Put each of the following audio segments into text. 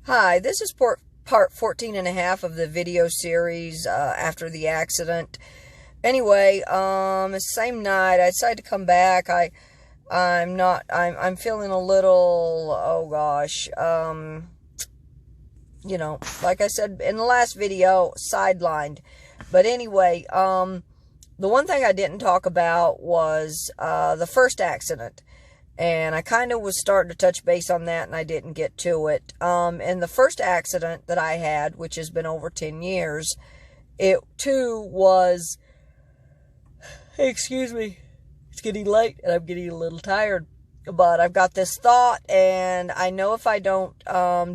Hi, this is part 14 and a half of the video series after the accident. Anyway, same night I decided to come back. I'm feeling a little, oh gosh, like I said in the last video, sidelined. But anyway, the one thing I didn't talk about was the first accident. And I kind of was starting to touch base on that, and I didn't get to it. And the first accident that I had, which has been over 10 years, it too was, hey, excuse me, it's getting late, and I'm getting a little tired. But I've got this thought, and I know if I don't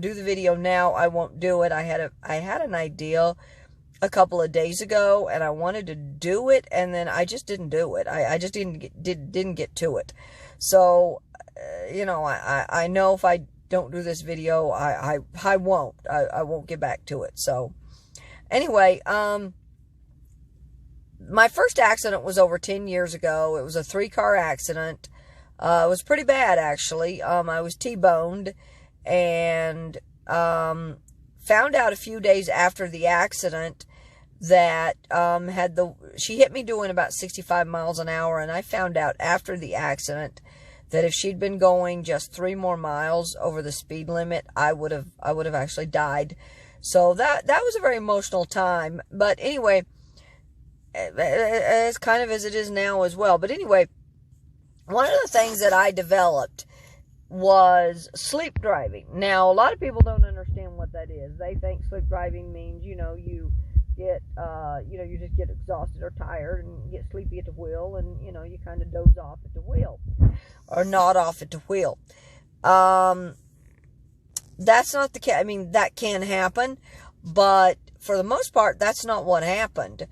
do the video now, I won't do it. I had an idea a couple of days ago, and I wanted to do it, and then I just didn't do it. I just didn't get to it. So, I know if I don't do this video, I won't get back to it. So, anyway, my first accident was over 10 years ago. It was a 3-car accident. It was pretty bad, actually. I was T-boned, and found out a few days after the accident that she hit me doing about 65 miles an hour, and I found out after the accident that if she'd been going just 3 more miles over the speed limit, I would have actually died. So that was a very emotional time. But anyway, as kind of as it is now as well. But anyway, one of the things that I developed was sleep driving. Now, a lot of people don't understand what that is. They think sleep driving means, you get, you just get exhausted or tired and get sleepy at the wheel, and, you kind of doze off at the wheel or nod off at the wheel. That's not the case. I mean, that can happen, but for the most part, that's not what happened.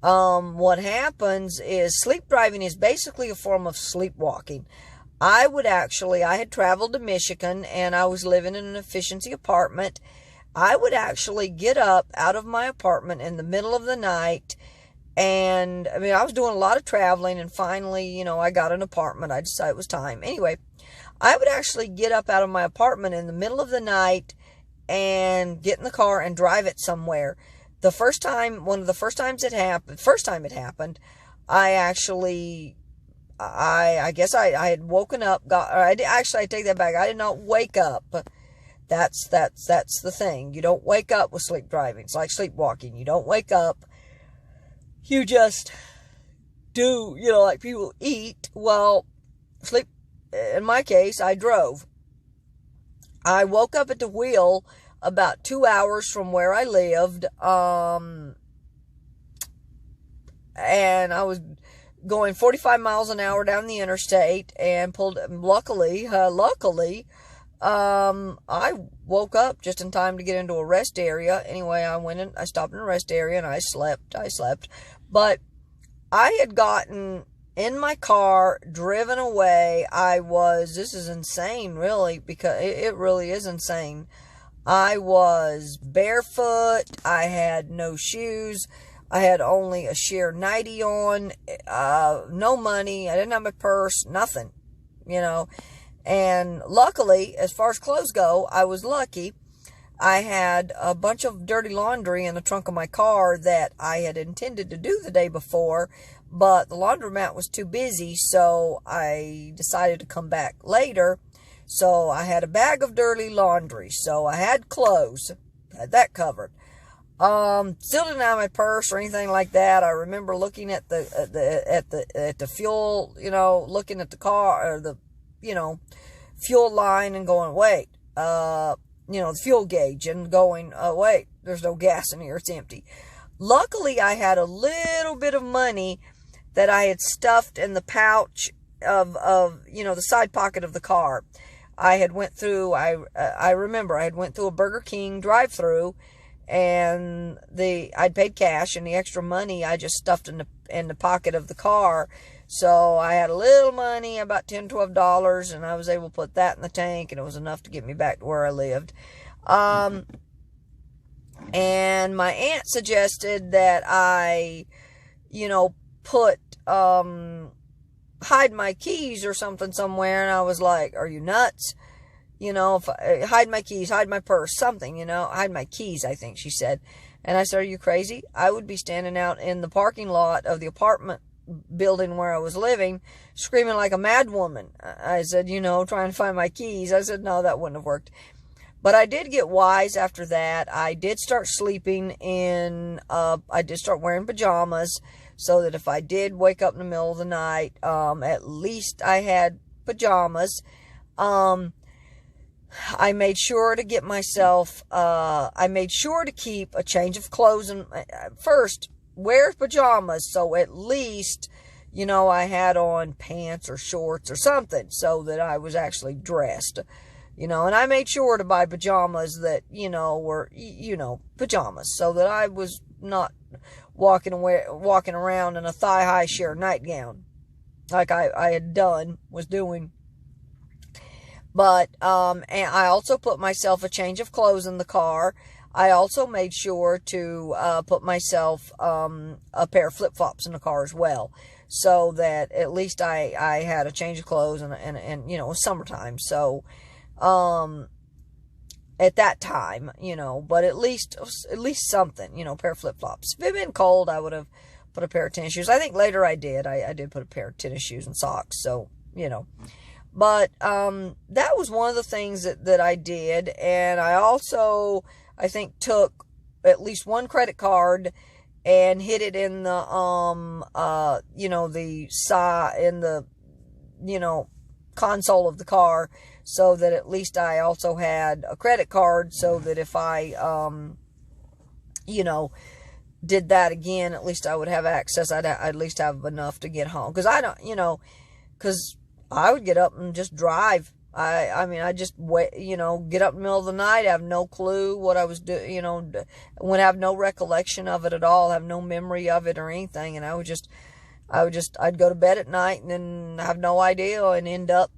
What happens is sleep driving is basically a form of sleepwalking. I had traveled to Michigan, and I was living in an efficiency apartment. I would actually get up out of my apartment in the middle of the night, and, I was doing a lot of traveling, and finally, I got an apartment. I decided it was time. Anyway, I would actually get up out of my apartment in the middle of the night and get in the car and drive it somewhere. One of the first times it happened, I guess I had woken up, I take that back. I did not wake up. That's the thing. You don't wake up with sleep driving. It's like sleepwalking. You don't wake up. You just do, like people eat. Well, sleep, in my case, I drove. I woke up at the wheel about 2 hours from where I lived. And I was going 45 miles an hour down the interstate and luckily, I woke up just in time to get into a rest area. Anyway, I stopped in a rest area and I slept. But I had gotten in my car, driven away. This is insane, really, because it really is insane. I was barefoot. I had no shoes. I had only a sheer nightie on, no money. I didn't have my purse, nothing, And luckily, as far as clothes go, I was lucky. I had a bunch of dirty laundry in the trunk of my car that I had intended to do the day before, but the laundromat was too busy, so I decided to come back later. So I had a bag of dirty laundry, so I had clothes, had that covered. Still didn't have my purse or anything like that. I remember looking at the fuel, looking at the car, or the, fuel line, and going, wait, the fuel gauge, and going, oh, wait, there's no gas in here. It's empty. Luckily, I had a little bit of money that I had stuffed in the pouch of the side pocket of the car. I went through a Burger King drive-through, and I'd paid cash, and the extra money I just stuffed in the pocket of the car. So I had a little money, about $10, $12, and I was able to put that in the tank, and it was enough to get me back to where I lived. And my aunt suggested that I, hide my keys or something somewhere, and I was like, are you nuts? you know, if hide my keys, hide my purse, something, you know, hide my keys, I think she said. And I said, are you crazy? I would be standing out in the parking lot of the apartment building where I was living, screaming like a mad woman. I said, you know, trying to find my keys. I said, no, that wouldn't have worked. But I did get wise after that. I did start sleeping in, I did start wearing pajamas so that if I did wake up in the middle of the night, at least I had pajamas. I made sure to get myself, I made sure to keep a change of clothes and first wear pajamas. So at least, you know, I had on pants or shorts or something so that I was actually dressed, you know, and I made sure to buy pajamas that, you know, were, you know, pajamas so that I was not walking around in a thigh-high sheer nightgown like I was doing. But, and I also put myself a change of clothes in the car. I also made sure to, put myself, a pair of flip-flops in the car as well. So that at least I had a change of clothes and, you know, it was summertime. So, at that time, you know, but at least something, you know, a pair of flip-flops. If it had been cold, I would have put a pair of tennis shoes. I think later I did. I did put a pair of tennis shoes and socks. So, you know. But that was one of the things that I did. And I also, I think, took at least one credit card and hid it in the, you know, in the, you know, console of the car so that at least I also had a credit card so that if I, you know, did that again, at least I would have access. I'd at least have enough to get home. Because I don't, you know, because I would get up and just drive. I mean, I just you know, get up in the middle of the night, have no clue what I was doing, you know, would have no recollection of it at all, have no memory of it or anything. And I'd go to bed at night and then have no idea and end up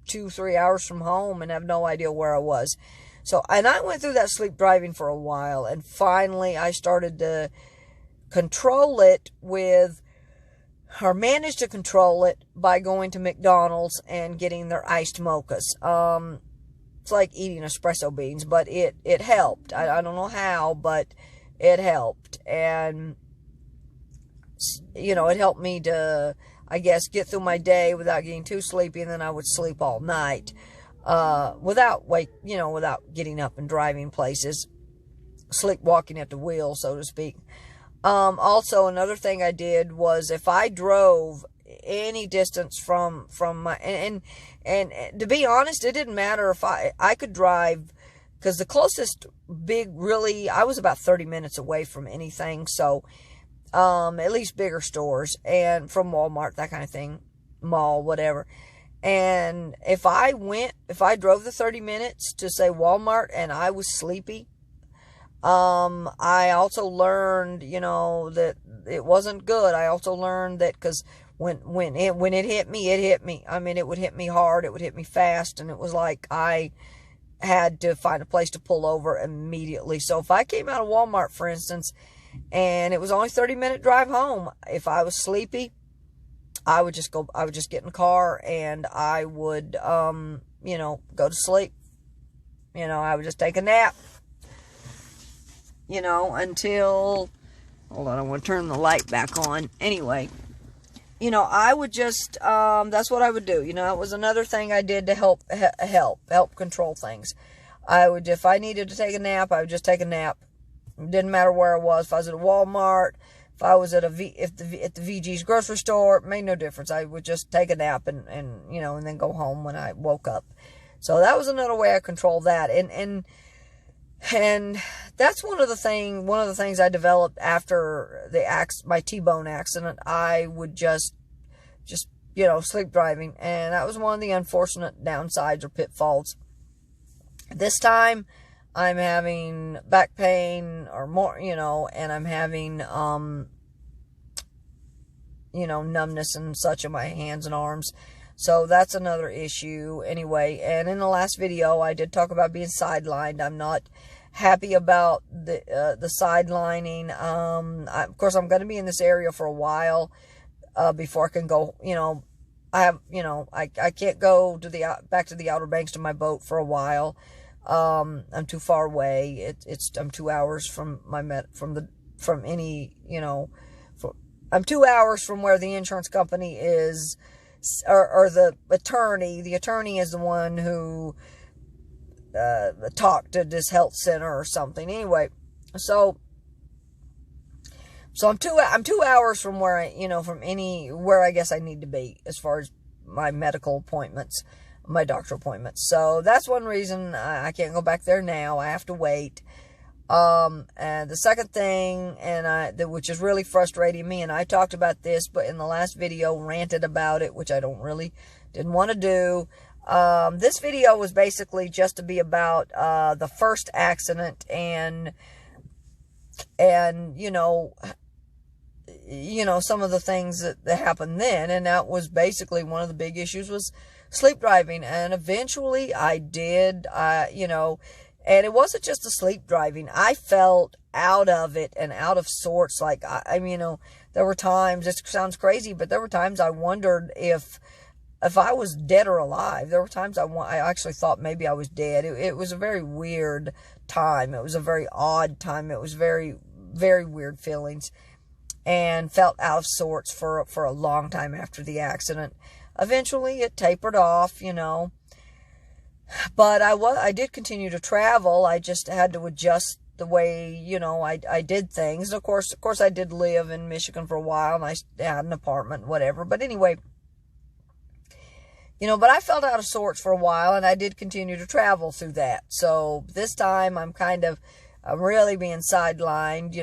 2-3 hours from home and have no idea where I was. So, and I went through that sleep driving for a while, and finally I started to control it managed to control it by going to McDonald's and getting their iced mochas. It's like eating espresso beans, but it helped. I don't know how, but it helped. And, you know, it helped me to, I guess, get through my day without getting too sleepy, and then I would sleep all night, without getting up and driving places, sleepwalking at the wheel, so to speak. Also, another thing I did was if I drove any distance from my, and to be honest, it didn't matter if I could drive, because the closest I was about 30 minutes away from anything. So, at least bigger stores and from Walmart, that kind of thing, mall, whatever. And if I drove the 30 minutes to say Walmart and I was sleepy, I also learned, you know, that it wasn't good. I also learned that because when it hit me, it hit me. I mean, it would hit me hard. It would hit me fast. And it was like I had to find a place to pull over immediately. So if I came out of Walmart, for instance, and it was only 30-minute drive home, if I was sleepy, I would just get in the car and I would, you know, go to sleep. You know, I would just take a nap. You know, until, hold on, I want to turn the light back on. Anyway, you know, I would just, that's what I would do. You know, it was another thing I did to help control things. If I needed to take a nap, I would just take a nap. It didn't matter where I was. If I was at a Walmart, if I was at at the VG's grocery store, it made no difference. I would just take a nap and you know, and then go home when I woke up. So that was another way I controlled that. And that's one of the things I developed after my T-bone accident. I would just, you know, sleep driving. And that was one of the unfortunate downsides or pitfalls. This time I'm having back pain or more, you know, and I'm having, you know, numbness and such in my hands and arms. So that's another issue anyway. And in the last video, I did talk about being sidelined. I'm not happy about the sidelining. Of course, I'm going to be in this area for a while before I can go, you know, I have, you know, I can't go to the back to the Outer Banks to my boat for a while. I'm too far away. I'm 2 hours from from any, you know, I'm 2 hours from where the insurance company is, or the attorney. The attorney is the one who talked to this health center or something. Anyway, so I'm 2 hours from where from where I guess I need to be as far as my medical appointments, my doctor appointments. So that's one reason I can't go back there now. I have to wait. And the second thing, which is really frustrating me, and I talked about this, but in the last video ranted about it, which I didn't want to do. This video was basically just to be about, the first accident and, some of the things that happened then. And that was basically one of the big issues was sleep driving. And eventually I did, and it wasn't just the sleep driving. I felt out of it and out of sorts. Like, there were times, this sounds crazy, but there were times I wondered if I was dead or alive. There were times I actually thought maybe I was dead. It was a very weird time. It was a very odd time. It was very, very weird feelings, and felt out of sorts for a long time after the accident. Eventually it tapered off, but I did continue to travel. I just had to adjust the way, I did things. And of course I did live in Michigan for a while, and I had an apartment, whatever. But anyway, but I felt out of sorts for a while, and I did continue to travel through that. So this time I'm really being sidelined,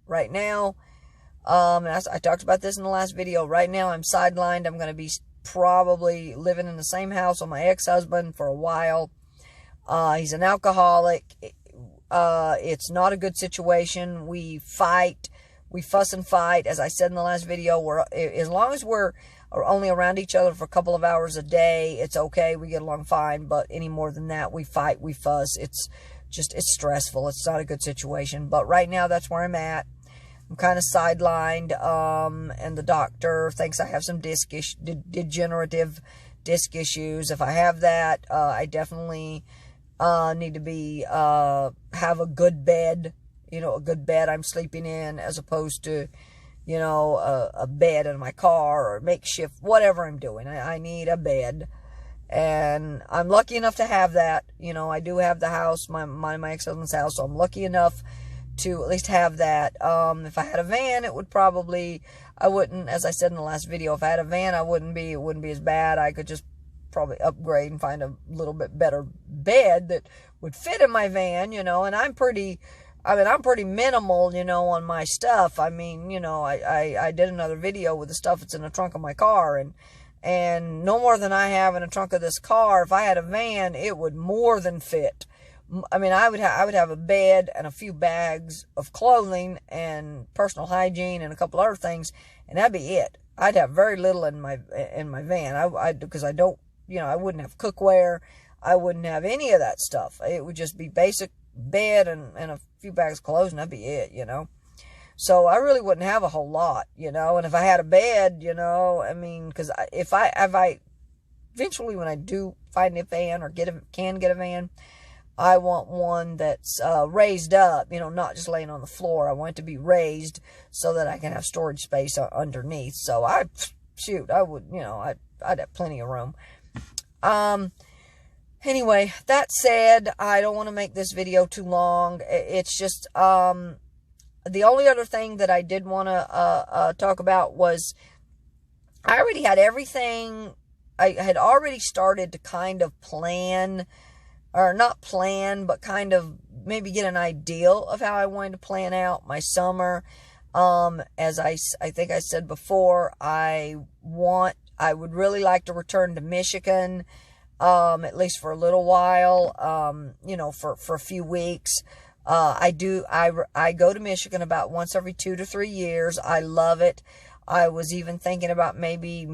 right now, and I talked about this in the last video. Right now I'm sidelined. I'm going to be probably living in the same house with my ex-husband for a while. He's an alcoholic. It's not a good situation. We fight. We fuss and fight. As I said in the last video, as long as we're only around each other for a couple of hours a day, it's okay. We get along fine. But any more than that, we fight, we fuss. It's stressful. It's not a good situation. But right now, that's where I'm at. I'm kind of sidelined, and the doctor thinks I have some degenerative disc issues. If I have that, I definitely need to have a good bed, a good bed I'm sleeping in, as opposed to, a bed in my car or makeshift, whatever I'm doing. I need a bed, and I'm lucky enough to have that. I do have the house, my ex-husband's house, so I'm lucky enough to at least have that. If I had a van, it would probably, I wouldn't, as I said in the last video, if I had a van, it wouldn't be as bad. I could just probably upgrade and find a little bit better bed that would fit in my van, and I'm pretty minimal, on my stuff. I did another video with the stuff that's in the trunk of my car, and no more than I have in the trunk of this car. If I had a van, it would more than fit. I would have a bed and a few bags of clothing and personal hygiene and a couple other things, and that'd be it. I'd have very little in my van. Because I don't, I wouldn't have cookware. I wouldn't have any of that stuff. It would just be basic bed and a few bags of clothes, and that'd be it, So I really wouldn't have a whole lot, And if I had a bed, because if I eventually, when I do find a van or can get a van, I want one that's raised up, not just laying on the floor. I want it to be raised so that I can have storage space underneath. So I would, I'd have plenty of room. Anyway, that said, I don't want to make this video too long. It's just, the only other thing that I did want to talk about was I already had everything. I had already started to kind of plan, or not plan, but kind of maybe get an ideal of how I wanted to plan out my summer. As I think I said before, I would really like to return to Michigan, at least for a little while, for a few weeks. I go to Michigan about once every 2 to 3 years. I love it. I was even thinking about maybe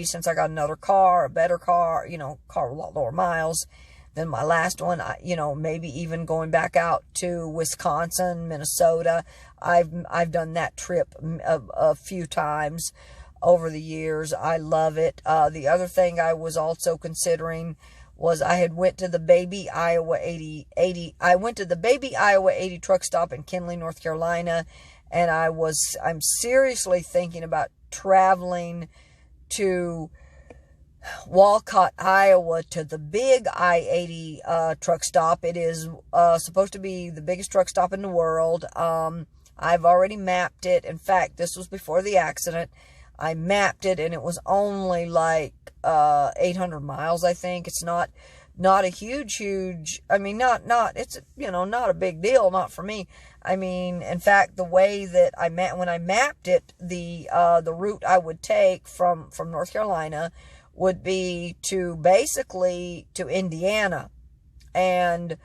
since I got another car, a better car, car with a lot lower miles, Then my last one, maybe even going back out to Wisconsin, Minnesota. I've done that trip a few times over the years. I love it. The other thing I was also considering was I had went to the Baby Iowa 80. I went to the Baby Iowa 80 truck stop in Kinley, North Carolina, and I'm seriously thinking about traveling to Walcott, Iowa, to the big I-80 truck stop. It is supposed to be the biggest truck stop in the world. I've already mapped it. In fact, this was before the accident. I mapped it, and it was only like 800 miles, I think. It's not a huge, I mean, it's, not a big deal, not for me. I mean, in fact, the way that when I mapped it, the route I would take from North Carolina would be to basically to Indiana, and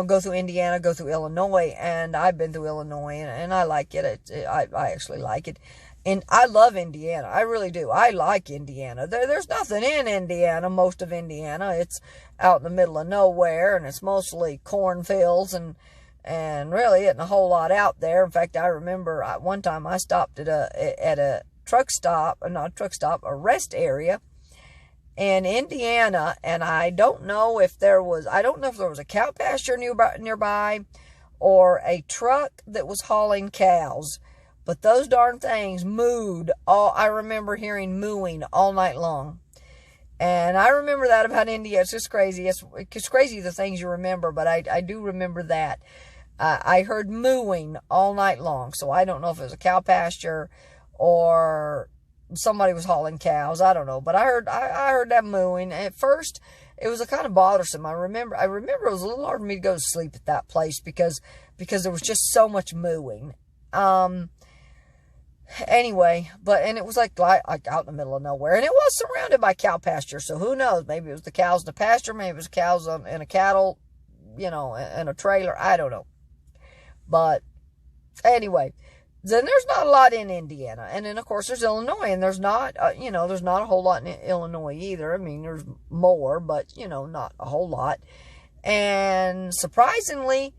go through Indiana, go through Illinois, and I've been through Illinois, and I like it. I actually like it, and I love Indiana. I really do. I like Indiana. There's nothing in Indiana. Most of Indiana, it's out in the middle of nowhere, and it's mostly cornfields, and really isn't a whole lot out there. In fact, I remember one time I stopped at a truck stop, not a truck stop, a rest area in Indiana, and I don't know if there was a cow pasture nearby or a truck that was hauling cows, but those darn things mooed. I remember hearing mooing all night long. And I remember that about India. It's just crazy. It's crazy the things you remember, but I do remember that. I heard mooing all night long, so I don't know if it was a cow pasture or somebody was hauling cows. I don't know, but I heard that mooing. At first, it was a kind of bothersome. I remember it was a little hard for me to go to sleep at that place because there was just so much mooing. Anyway, and it was like out in the middle of nowhere, and it was surrounded by cow pasture. So who knows? Maybe it was the cows in the pasture. Maybe it was cows in a cattle, in a trailer. I don't know. But anyway, then there's not a lot in Indiana. And then, of course, there's Illinois. And there's not, there's not a whole lot in Illinois either. I mean, there's more, but, not a whole lot. And surprisingly,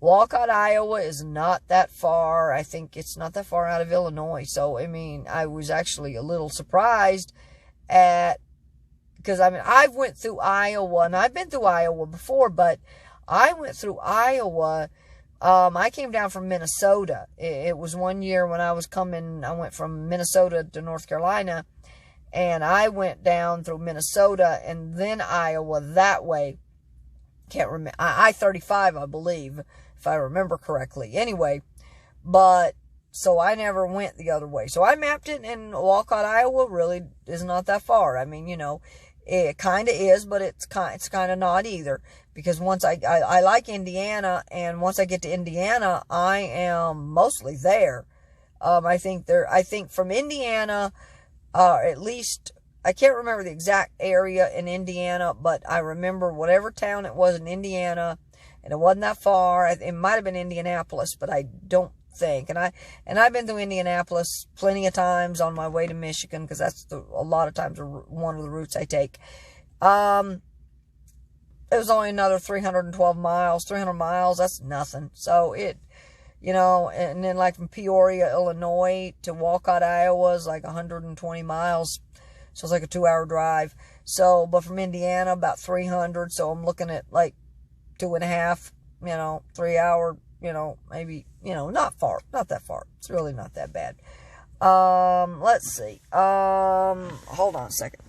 Walcott, Iowa is not that far. I think it's not that far out of Illinois. So, I mean, I was actually a little surprised because, I mean, I went through Iowa, and I've been through Iowa before, but I went through Iowa. I came down from Minnesota. It was one year when I went from Minnesota to North Carolina, and I went down through Minnesota and then Iowa that way. Can't remember. I-35, I believe, if I remember correctly. Anyway, so I never went the other way. So I mapped it, and Walcott, Iowa really is not that far. I mean, it kind of is, but it's kind of not either. Because once I like Indiana, and once I get to Indiana, I am mostly there. I think from Indiana, at least, I can't remember the exact area in Indiana, but I remember whatever town it was in Indiana, and it wasn't that far. It might have been Indianapolis, but I don't think. And I've been through Indianapolis plenty of times on my way to Michigan, because that's a lot of times one of the routes I take. It was only another 312 miles, 300 miles. That's nothing. So and then like from Peoria, Illinois to Walcott, Iowa is like 120 miles. So it's like a 2-hour drive. So, but from Indiana, about 300. So I'm looking at like 2.5, 3 hour, maybe, not that far. It's really not that bad. Let's see. Hold on a second.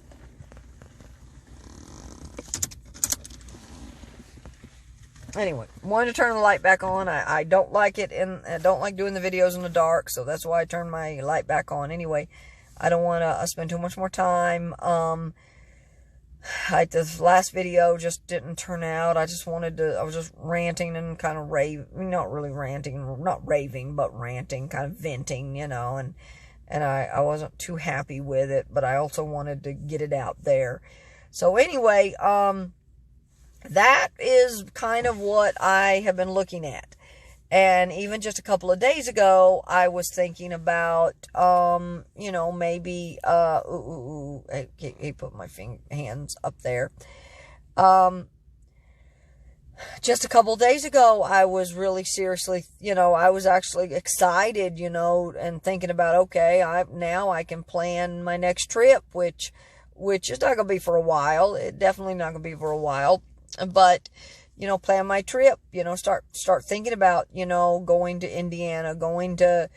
Anyway, wanted to turn the light back on. I don't like it, and I don't like doing the videos in the dark, so that's why I turned my light back on. Anyway, I don't want to spend too much more time. This last video just didn't turn out. I was just ranting and kind of not really ranting, not raving, but ranting, kind of venting, and I wasn't too happy with it, but I also wanted to get it out there. So anyway, that is kind of what I have been looking at. And even just a couple of days ago, I was thinking about, maybe, I put my hands up there. just a couple days ago, I was really seriously, I was actually excited, and thinking about, okay, now I can plan my next trip, which is not going to be for a while. It definitely not going to be for a while, but, plan my trip, start thinking about, going to Indiana, going to,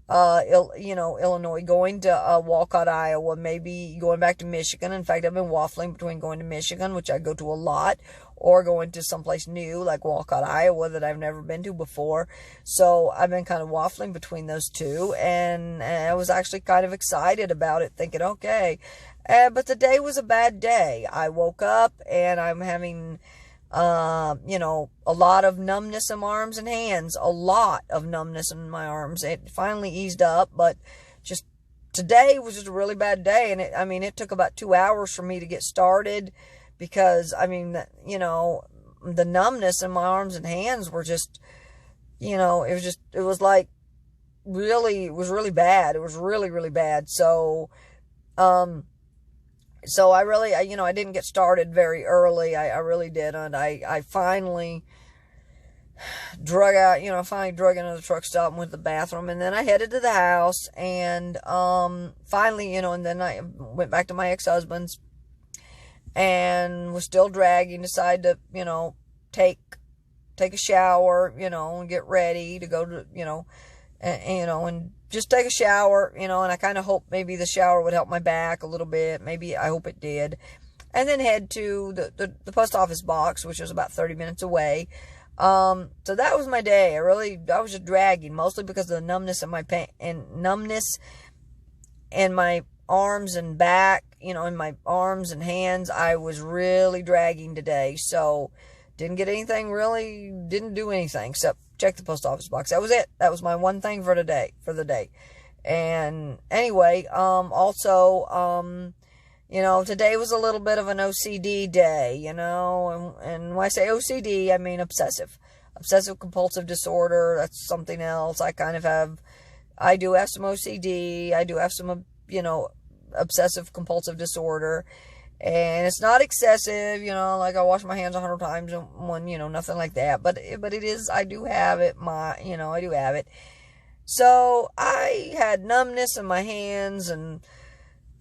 Illinois, going to Walcott, Iowa, maybe going back to Michigan. In fact, I've been waffling between going to Michigan, which I go to a lot, or going to someplace new like Walcott, Iowa, that I've never been to before. So I've been kind of waffling between those two, and I was actually kind of excited about it, thinking, okay. But the day was a bad day. I woke up and I'm having a lot of numbness in my arms and hands, a lot of numbness in my arms. It finally eased up, but just today was just a really bad day. And it took about 2 hours for me to get started because, the numbness in my arms and hands were just, it was really bad. It was really, really bad. So I really, I didn't get started very early. I really didn't. I finally drug into the truck stop and went to the bathroom, and then I headed to the house, and finally, and then I went back to my ex-husband's and was still dragging, decided to, take a shower, and get ready to go to, and just take a shower, and I kind of hoped maybe the shower would help my back a little bit. Maybe I hope it did. And then head to the post office box, which was about 30 minutes away. So that was my day. I was just dragging, mostly because of the numbness in my arms and back, in my arms and hands. I was really dragging today. So didn't do anything except check the post office box. That was it. That was my one thing for the day. And anyway, also, today was a little bit of an OCD day, and when I say OCD, I mean obsessive compulsive disorder. That's something else. I do have some OCD. I do have some, obsessive compulsive disorder. And it's not excessive, like I wash my hands 100 times in one, nothing like that. But it is, I do have it, I do have it. So I had numbness in my hands, and,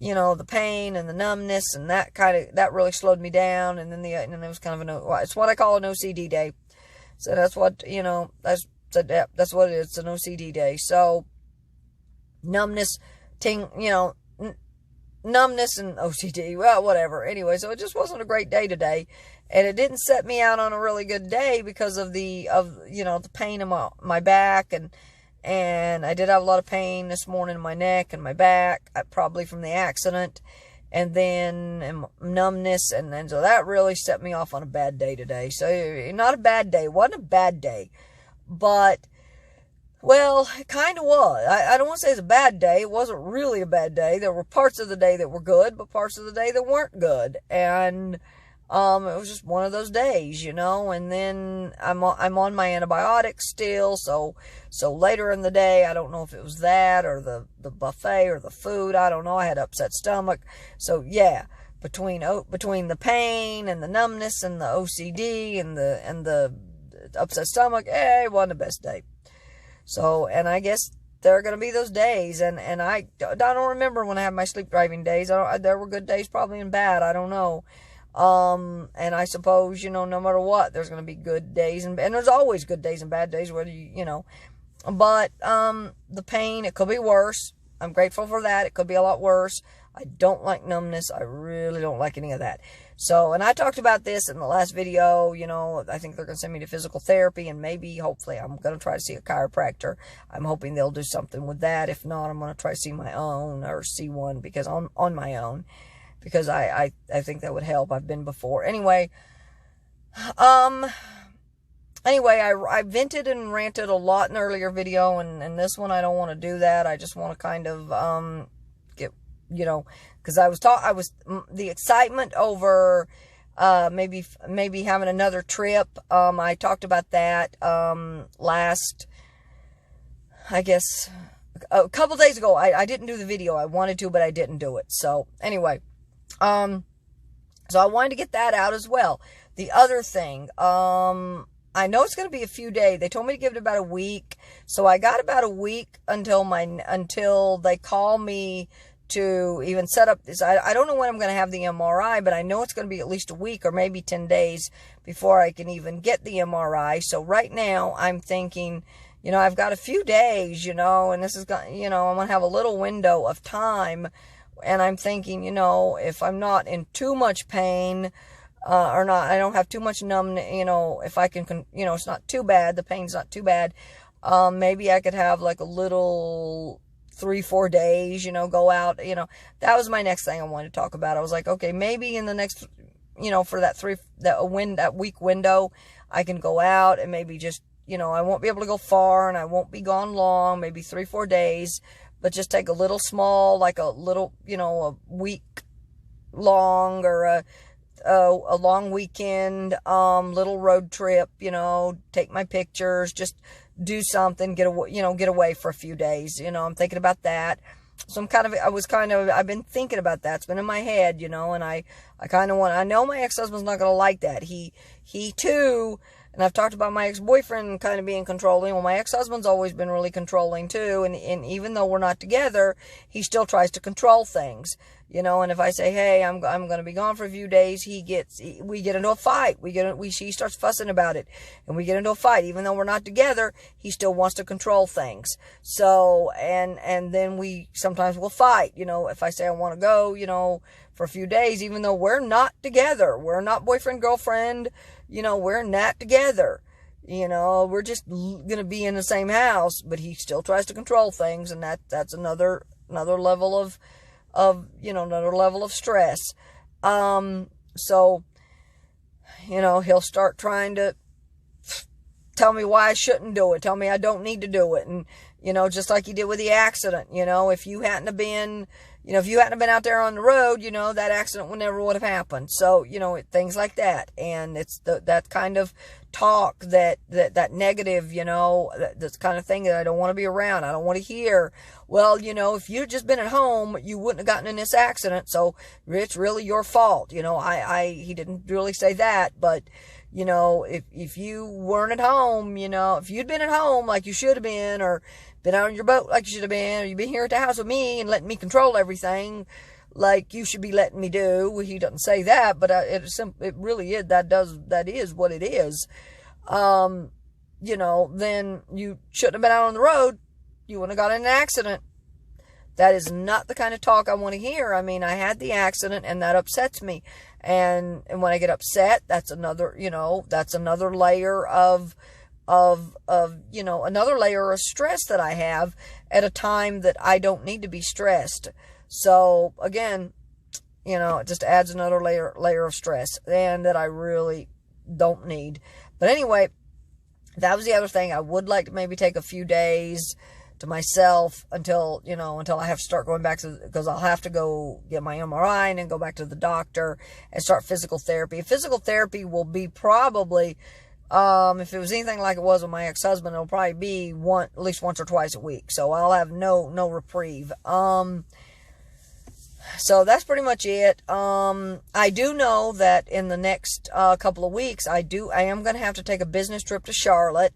the pain and the numbness, and that really slowed me down. And then it was kind of it's what I call an OCD day. So that's what, that's what it is. It's an OCD day. So numbness, numbness and OCD, well, whatever. Anyway, so it just wasn't a great day today, and it didn't set me out on a really good day because of the pain in my back, and I did have a lot of pain this morning in my neck and my back, probably from the accident, and then numbness, and then so that really set me off on a bad day today. So not a bad day, wasn't a bad day, but well, it kind of was. I don't want to say it's a bad day. It wasn't really a bad day. There were parts of the day that were good, but parts of the day that weren't good. And it was just one of those days, And then I'm on my antibiotics still. So later in the day, I don't know if it was that or the buffet or the food. I don't know. I had upset stomach. So yeah, between the pain and the numbness and the OCD and the upset stomach, it wasn't the best day. So, and I guess there are going to be those days, and I don't remember when I had my sleep driving days. There were good days, probably, and bad. I don't know. And I suppose, no matter what, there's going to be good days, and there's always good days and bad days, whether but, the pain, it could be worse. I'm grateful for that. It could be a lot worse. I don't like numbness. I really don't like any of that. So, and I talked about this in the last video, I think they're going to send me to physical therapy, and maybe, hopefully, I'm going to try to see a chiropractor. I'm hoping they'll do something with that. If not, I'm going to try to see my own, or see one, because on my own, because I think that would help. I've been before. Anyway, I vented and ranted a lot in the earlier video, and this one, I don't want to do that. I just want to kind of, get, because I was the excitement over maybe having another trip. I talked about that last, I guess, a couple days ago. I didn't do the video. I wanted to, but I didn't do it. So anyway, So I wanted to get that out as well. The other thing, I know it's going to be a few days. They told me to give it about a week. So I got about a week until they call me to even set up this. I don't know when I'm going to have the MRI, but I know it's going to be at least a week or maybe 10 days before I can even get the MRI. So right now I'm thinking, I've got a few days, and this is, I'm going to have a little window of time. And I'm thinking, if I'm not in too much pain, or not, I don't have too much numbness, if I can, it's not too bad, the pain's not too bad, maybe I could have like a little 3-4 days, go out, that was my next thing I wanted to talk about. I was like, okay, maybe in the next, for that week window, I can go out and maybe just, I won't be able to go far and I won't be gone long, maybe 3-4 days, but just take a little small, like a little, a week long or a long weekend, little road trip, take my pictures, just do something, get away for a few days, I'm thinking about that. So I've been thinking about that. It's been in my head, and I know my ex-husband's not going to like that. He too, and I've talked about my ex-boyfriend kind of being controlling. Well, my ex-husband's always been really controlling too. And even though we're not together, he still tries to control things, and if I say, hey, I'm going to be gone for a few days, we get into a fight. He starts fussing about it and we get into a fight. Even though we're not together, he still wants to control things. So, and then sometimes we'll fight, if I say I want to go, for a few days, even though we're not together, we're not boyfriend, girlfriend, we're not together, we're just going to be in the same house, but he still tries to control things. And that's another level of another level of stress. So, he'll start trying to tell me why I shouldn't do it, tell me I don't need to do it. And, just like he did with the accident, if you hadn't have been, out there on the road, that accident never would have happened. So, things like that. And it's that kind of talk, that negative, that's kind of thing that I don't want to be around. I don't want to hear. Well, if you'd just been at home, you wouldn't have gotten in this accident. So it's really your fault. He didn't really say that, but, if you weren't at home, if you'd been at home like you should have been, or been out on your boat like you should have been, or you've been here at the house with me and letting me control everything like you should be letting me do. Well, he doesn't say that, but it really is. That is what it is. Then you shouldn't have been out on the road. You wouldn't have got in an accident. That is not the kind of talk I want to hear. I mean, I had the accident and that upsets me. And when I get upset, that's another layer of another layer of stress that I have at a time that I don't need to be stressed. So again, it just adds another layer of stress, and that I really don't need. But anyway, that was the other thing. I would like to maybe take a few days to myself until I have to start going back because I'll have to go get my MRI and then go back to the doctor and start physical therapy. Physical therapy will be probably, if it was anything like it was with my ex-husband, it'll probably be at least once or twice a week. So I'll have no reprieve. So that's pretty much it. I do know that in the next couple of weeks, I am going to have to take a business trip to Charlotte.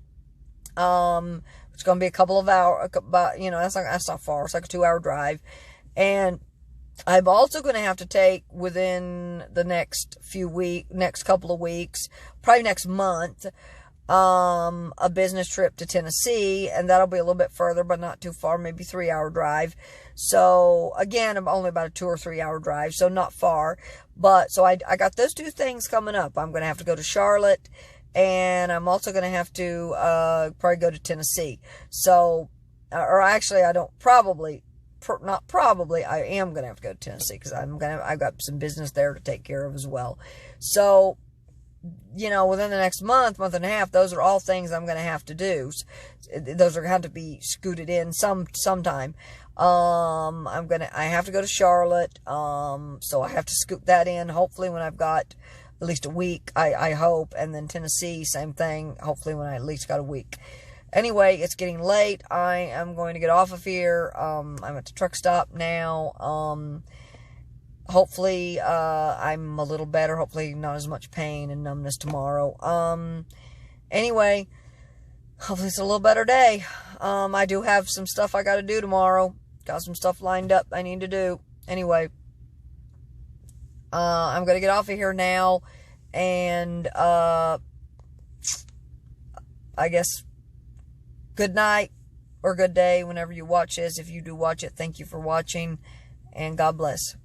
It's going to be a couple of hours, that's not far. It's like a 2-hour drive. And I'm also going to have to take within the next couple of weeks, probably next month, a business trip to Tennessee, and that'll be a little bit further, but not too far, maybe 3-hour drive. So again, I'm only about a 2 or 3 hour drive, so not far. But so I got those two things coming up. I'm going to have to go to Charlotte, and I'm also going to have to probably go to Tennessee. So, or actually, I don't probably. Not probably, I am going to have to go to Tennessee because I've got some business there to take care of as well. So, within the next month and a half, those are all things I'm going to have to do. Those are going to have to be scooted in sometime. I have to go to Charlotte. So I have to scoot that in, hopefully when I've got at least a week, I hope. And then Tennessee, same thing, hopefully when I at least got a week. Anyway, it's getting late. I am going to get off of here. I'm at the truck stop now. hopefully, I'm a little better. Hopefully not as much pain and numbness tomorrow. Anyway, hopefully it's a little better day. I do have some stuff I got to do tomorrow. Got some stuff lined up I need to do. Anyway, I'm going to get off of here now. And, I guess, good night or good day whenever you watch this. If you do watch it, thank you for watching. And God bless.